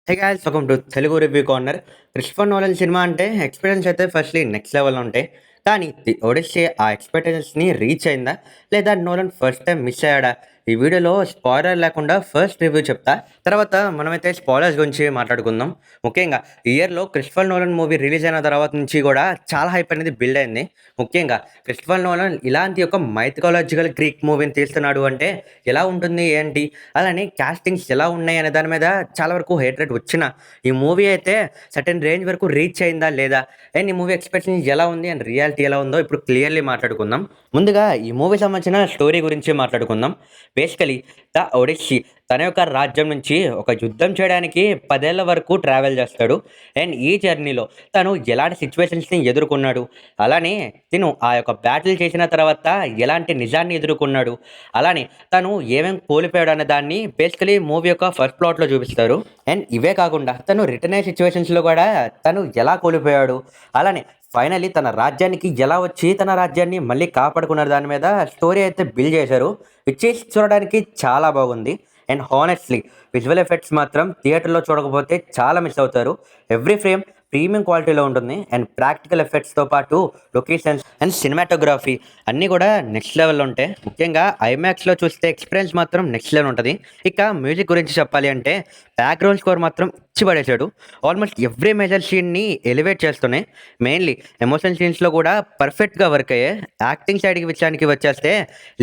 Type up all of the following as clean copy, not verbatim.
Hey guys welcome to Telugu review corner. Christopher Nolan cinema అంటే experience అయితే firstly next లెవెల్‌లో ఉంటాయి. కానీ 'ది ఒడిస్సీ' ఆ ఎక్స్‌పెక్టేషన్స్‌ని రీచ్ అయిందా? లేదా నోలన్ ఫస్ట్ టైమ్ మిస్ అయ్యాడా? ఈ వీడియోలో స్పాయిలర్ లేకుండా ఫస్ట్ రివ్యూ చెప్తా. తర్వాత మనమైతే స్పాయిలర్స్ గురించి మాట్లాడుకుందాం. ముఖ్యంగా ఈ ఇయర్‌లో క్రిస్టోఫర్ నోలన్ మూవీ రిలీజ్ అయిన తర్వాత నుంచి కూడా చాలా హైప్ అనేది బిల్డ్ అయింది. ముఖ్యంగా క్రిస్టోఫర్ నోలన్ ఇలాంటి ఒక మైథాలజికల్ గ్రీక్ మూవీని తీస్తున్నాడు అంటే ఎలా ఉంటుంది? ఏంటి? అలానే కాస్టింగ్స్ ఎలా ఉన్నాయి అనే దాని మీద చాలా వరకు హేట్రేట్ వచ్చిన ఈ మూవీ అయితే సర్టెన్ రేంజ్ వరకు రీచ్ అయిందా లేదా అండ్ ఈ మూవీ ఎక్స్పెక్టేషన్ ఎలా ఉంది అండ్ రియాలిటీ ఎలా ఉందో ఇప్పుడు క్లియర్లీ మాట్లాడుకుందాం. ముందుగా ఈ మూవీ సంబంధించిన స్టోరీ గురించి మాట్లాడుకుందాం. బేసికలీ ద ఒడిస్సీ తన యొక్క రాజ్యం నుంచి ఒక యుద్ధం చేయడానికి 10 ఏళ్ల వరకు ట్రావెల్ చేస్తాడు. అండ్ ఈ జర్నీలో తను ఎలాంటి సిచ్యువేషన్స్ని ఎదుర్కొన్నాడు, అలానే తిను ఆ యొక్క బ్యాటిల్ చేసిన తర్వాత ఎలాంటి నిజాన్ని ఎదుర్కొన్నాడు, అలానే తను ఏమేం కోల్పోయాడు అనే దాన్ని బేసికలీ మూవీ యొక్క ఫస్ట్ ప్లాట్‌లో చూపిస్తారు. అండ్ ఇవే కాకుండా తను రిటర్న్ అయ్యే సిట్యుయేషన్స్‌లో కూడా తను ఎలా కోల్పోయాడు, అలానే ఫైనల్లీ తన రాజ్యానికి ఎలా వచ్చి తన రాజ్యాన్ని మళ్ళీ కాపాడుకున్న దాని మీద స్టోరీ అయితే బిల్డ్ చేశారు. విచ్ ఈస్ చూడడానికి చాలా బాగుంది. అండ్ హానెస్ట్‌లీ విజువల్ ఎఫెక్ట్స్ మాత్రం థియేటర్‌లో చూడకపోతే చాలా మిస్ అవుతారు. ఎవ్రీ ఫ్రేమ్ ప్రీమియం క్వాలిటీలో ఉంటుంది. అండ్ ప్రాక్టికల్ ఎఫెక్ట్స్‌తో పాటు లొకేషన్స్ అండ్ సినిమాటోగ్రఫీ అన్నీ కూడా నెక్స్ట్ లెవెల్‌లో ఉంటాయి. ముఖ్యంగా ఐమాక్స్‌లో చూస్తే ఎక్స్‌పీరియన్స్ మాత్రం నెక్స్ట్ లెవెల్ ఉంటది. ఇక మ్యూజిక్ గురించి చెప్పాలి అంటే బ్యాక్‌గ్రౌండ్ స్కోర్ మాత్రం ఇచ్చి పడేశాడు. ఆల్మోస్ట్ ఎవ్రీ మేజర్ సీన్‌ని ఎలివేట్ చేస్తున్నాయి. మెయిన్‌లీ ఎమోషనల్ సీన్స్‌లో కూడా పర్ఫెక్ట్‌గా వర్క్ అయ్యాయి. యాక్టింగ్ సైడ్‌కి విషయానికి వచ్చేస్తే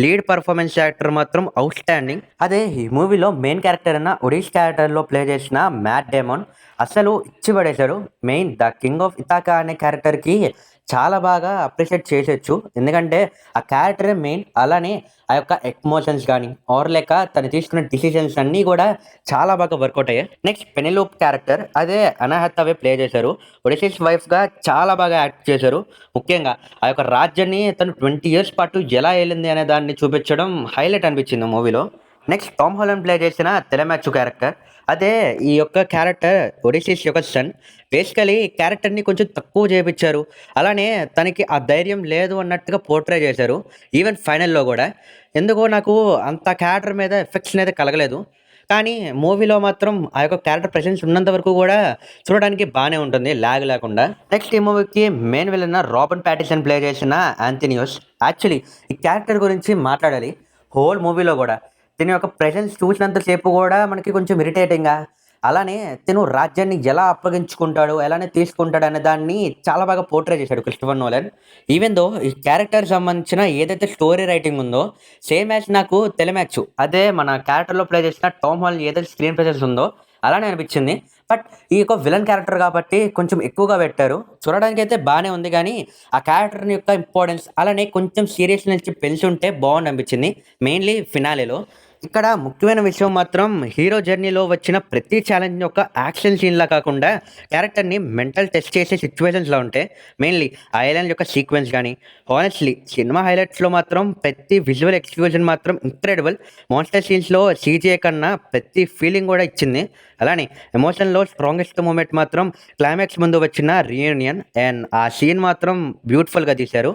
లీడ్ పర్ఫార్మెన్స్ యాక్టర్ మాత్రం ఔట్‌స్టాండింగ్. అదే ఈ మూవీలో మెయిన్ క్యారెక్టర్ అయిన ఒడిష్ క్యారెక్టర్‌లో ప్లే చేసిన మ్యాట్ డేమన్ అసలు ఇచ్చి పడేశాడు. Main the king of Ithaca అనే క్యారెక్టర్‌కి చాలా బాగా అప్రిషియేట్ చేసేయొచ్చు. ఎందుకంటే ఆ క్యారెక్టరే మెయిన్. అలానే ఆ యొక్క ఎమోషన్స్ గాని ఆర్ లేక తను తీసుకున్న డిసిషన్స్ అన్నీ కూడా చాలా బాగా వర్కౌట్ అయ్యాయి. నెక్స్ట్ పెనెలోప్ క్యారెక్టర్ అదే అనా హథావే ప్లే చేశారు. ఒడిసిస్ వైఫ్‌గా చాలా బాగా యాక్ట్ చేశారు. ముఖ్యంగా ఆ యొక్క రాజ్యాన్ని తను 20 ఇయర్స్ పాటు ఎలా ఏలింది అనే దాన్ని చూపించడం హైలైట్ అనిపించింది మూవీలో. నెక్స్ట్ టామ్ హాలండ్ ప్లే చేసిన తెలమాచ్చు క్యారెక్టర్. అదే ఈ యొక్క క్యారెక్టర్ ఒడిసిస్ యొక్క సన్. బేసికలీ క్యారెక్టర్‌ని కొంచెం తక్కువ చేపిచ్చారు. అలానే తనకి ఆ ధైర్యం లేదు అన్నట్టుగా పోర్ట్రే చేశారు. ఈవెన్ ఫైనల్‌లో గూడా. ఎందుకో నాకు అంత క్యారెక్టర్ మీద ఎఫెక్షన్ అయితే కలగలేదు. కానీ మూవీలో మాత్రం ఆ యొక్క క్యారెక్టర్ ప్రెజెన్స్ ఉన్నంత వరకు గూడా చూడడానికి బానే ఉంటుంది లాగ్ లేకుండా. నెక్స్ట్ ఈ మూవీకి main villain Robert Pattinson play చేసిన యాంథోనియోస్. యాక్చువల్లీ ఈ క్యారెక్టర్ గురించి మాట్లాడాలి. హోల్ మూవీలో గూడా తిని యొక్క ప్రెజెన్స్ చూసినంత సేపు గూడా మనకి కొంచెం ఇరిటేటింగ్‌గా, అలానే తిను రాజ్యాన్ని ఎలా అప్పగించుకుంటాడు, ఎలానే తీసుకుంటాడనే దాన్ని చాలా బాగా పోర్ట్రే చేశాడు క్రిస్టోఫర్ నోలన్. ఈవెన్ దో ఈ క్యారెక్టర్‌కి సంబంధించిన ఏదైతే స్టోరీ రైటింగ్ ఉందో, సేమ్ యాజ్ నాకు తెలమాచ్చు. అదే మన క్యారెక్టర్‌లో ప్లే చేసిన టామ్ హాలండ్ ఏదైతే స్క్రీన్ ప్రెజెన్స్ ఉందో, అలానే అనిపించింది. బట్ ఈ యొక్క విలన్ క్యారెక్టర్ కాబట్టి కొంచెం ఎక్కువగా పెట్టారు. చూడడానికైతే బానే ఉంది గానీ, ఆ క్యారెక్టర్ యొక్క ఇంపార్టెన్స్ అలానే కొంచెం సీరియస్‌నెస్ పెంచుంటే బావుండనిపించింది. మెయిన్‌లీ ఫినాలేలో. ఇక్కడ ముఖ్యమైన విషయం మాత్రం హీరో జర్నీలో వచ్చిన ప్రతి ఛాలెంజ్ యొక్క యాక్షన్ సీన్‌లా కాకుండా క్యారెక్టర్‌ని మెంటల్ టెస్ట్ చేసే సిట్యుయేషన్స్‌లా ఉంటాయి. మెయిన్‌లీ ఆ ఐలాండ్ యొక్క సీక్వెన్స్ గాని, హానెస్ట్‌లీ సినిమా హైలైట్స్‌లో మాత్రం ప్రతి విజువల్ ఎక్స్‌క్యూషన్ మాత్రం ఇంక్రెడిబుల్. మాన్స్టర్ సీన్స్‌లో సీజీఐ కన్నా ప్రతి ఫీలింగ్ కూడా ఇచ్చింది. అలానే ఎమోషన్‌లో స్ట్రాంగెస్ట్ మూమెంట్ మాత్రం క్లైమాక్స్ ముందు వచ్చిన రీయూనియన్ అండ్ ఆ సీన్ మాత్రం బ్యూటిఫుల్‌గా తీశారు.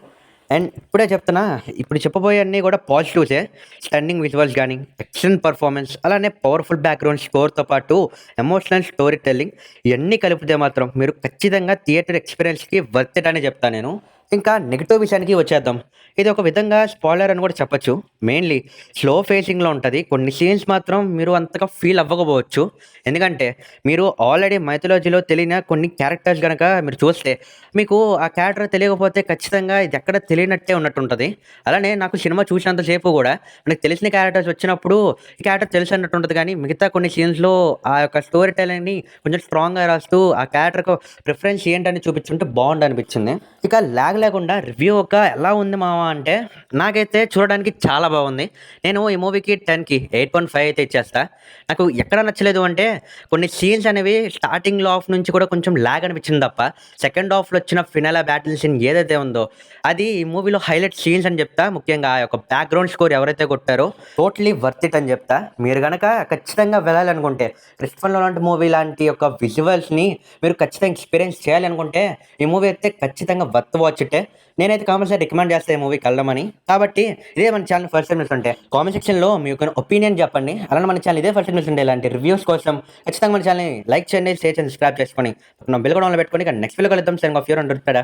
అండ్ ఇప్పుడే చెప్తున్నా, ఇప్పుడు చెప్పబోయేయన్నీ కూడా పాజిటివ్సే. స్టన్నింగ్ విజువల్స్ గానీ, ఎక్సలెంట్ పెర్ఫార్మన్స్, అలానే పవర్‌ఫుల్ బ్యాక్‌గ్రౌండ్ స్కోర్‌తో పాటు ఎమోషనల్ స్టోరీ టెల్లింగ్ ఇయన్నీ కలిపితే మాత్రం మీరు ఖచ్చితంగా థియేటర్ ఎక్స్‌పీరియన్స్‌కి వర్త్ ఇట్ అనే చెప్తా నేను. ఇంకా నెగెటివ్ విషయానికి వచ్చేద్దాం. ఇది ఒక విధంగా స్పాయిలర్ అని కూడా చెప్పొచ్చు. మెయిన్‌లీ స్లో ఫేసింగ్‌లో ఉంటది. కొన్ని సీన్స్ మాత్రం మీరు అంతగా ఫీల్ అవ్వకపోవచ్చు. ఎందుకంటే మీరు ఆల్రెడీ మైథాలజీలో తెలియని కొన్ని క్యారెక్టర్స్ గనక మీరు చూస్తే మీకు ఆ క్యారెక్టర్ తెలియకపోతే ఖచ్చితంగా ఇది ఎక్కడ తెలియనట్టే ఉన్నట్టుంటది. అలానే నాకు సినిమా చూసినంత సేపు గూడా మనకు తెలిసిన క్యారెక్టర్స్ వచ్చినప్పుడు ఈ క్యారెక్టర్ తెలుసు అన్నట్టు ఉంటది గానీ, మిగతా కొన్ని సీన్స్‌లో ఆ యొక్క స్టోరీ టెల్లింగ్‌ని కొంచెం స్ట్రాంగ్‌గా రాస్తూ ఆ క్యారెక్టర్‌కు ప్రిఫరెన్స్ ఏంటని చూపించుంటే బావుండనిపించింది. ఇక లాగ్ లేకుండా రివ్యూ ఒక ఎలా ఉంది మామ అంటే, నాకైతే చూడడానికి చాలా బాగుంది. నేను ఈ మూవీకి 10కి 8.5 అయితే ఇచ్చేస్తా. నాకు ఎక్కడ నచ్చలేదు అంటే, కొన్ని సీన్స్ అనేవి స్టార్టింగ్‌లో హాఫ్ నుంచి కూడా కొంచెం లాగ్ అనిపించింది తప్ప, సెకండ్ హాఫ్‌లో వచ్చిన ఫినాలే బ్యాటిల్ సీన్ ఏదైతే ఉందో, అది ఈ మూవీలో హైలైట్ సీన్స్ అని చెప్తా. ముఖ్యంగా ఆ యొక్క బ్యాక్‌గ్రౌండ్ స్కోర్ ఎవరైతే కొట్టారో టోటలీ వర్త్ ఇట్ అని చెప్తా. మీరు గనక ఖచ్చితంగా వెళ్ళాలనుకుంటే, క్రిస్టోఫర్ నోలన్ మూవీ లాంటి యొక్క విజువల్స్‌ని మీరు ఖచ్చితంగా ఎక్స్‌పీరియన్స్ చేయాలనుకుంటే, ఈ మూవీ అయితే ఖచ్చితంగా వర్త్ వాచ్ ఇట్. హిట్టే. నేనైతే కంపల్సరీ రికమెండ్ చేస్తా ఈ మూవీకి వెళ్ళమని. కాబట్టి ఇదే మన ఛానల్ ఫస్ట్ టైమ్ చూస్తుంటే కామెంట్ సెక్షన్‌లో మీ యొక్క ఒపీనియన్ చెప్పండి. అలానే మన ఛానల్ ఇదే ఫస్ట్ టైమ్ చూస్తుంటే ఇలాంటి రివ్యూస్ కోసం ఖచ్చితంగా మన ఛానల్‌ని లైక్ చేయండి, షేర్ చేయండి, సబ్స్క్రైబ్ చేసుకొని పక్కన బెల్ కూడా ఆన్‌లో పెట్టుకొని ఇక నెక్స్ట్ వీడియోలో కలుద్దాం. Signing off your and Tata.